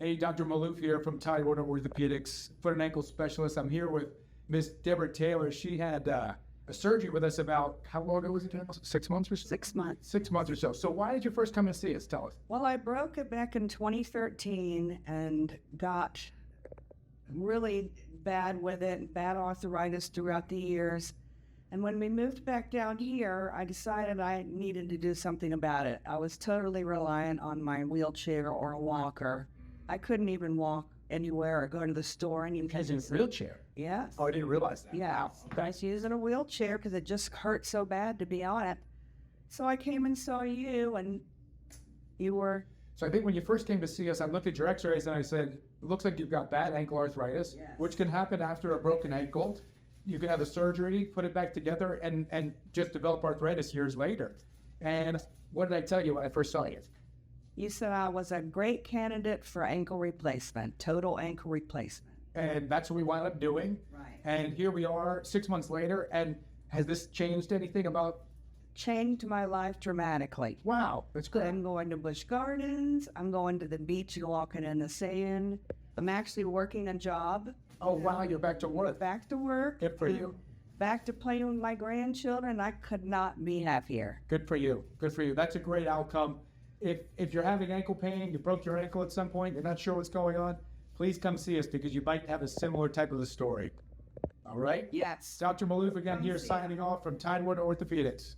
Hey, Dr. Maloof here from Tidewater Orthopedics, foot and ankle specialist. I'm here with Miss Deborah Taylor. She had a surgery with us about, how long ago was it? 6 months or so? 6 months. 6 months or so. So why did you first come and see us? Tell us. Well, I broke it back in 2013 and got really bad with it, bad arthritis throughout the years. And when we moved back down here, I decided I needed to do something about it. I was totally reliant on my wheelchair or a walker. I couldn't even walk anywhere or go to the store. And As in a wheelchair? Yes. Oh, I didn't realize that. Yeah. Wow. I was using a wheelchair because it just hurt so bad to be on it. So I came and saw you, and you were... So I think when you first came to see us, I looked at your x-rays and I said, it looks like you've got bad ankle arthritis, Yes. which can happen after a broken ankle. You can have the surgery, put it back together, and just develop arthritis years later. And what did I tell you when I first saw you? You said I was a great candidate for ankle replacement, total ankle replacement. And that's what we wound up doing. Right. And here we are 6 months later. And has this changed anything about? Changed my life dramatically. Wow, that's good. I'm going to Busch Gardens. I'm going to the beach and walking in the sand. I'm actually working a job. Oh, wow, you're back to work. Back to work. Good for you. Back to playing with my grandchildren. I could not be happier. Good for you. Good for you. That's a great outcome. If you're having ankle pain, you broke your ankle at some point, you're not sure what's going on, please come see us because you might have a similar type of a story. All right? Yes. Dr. Maloof again here signing off from Tidewater Orthopedics.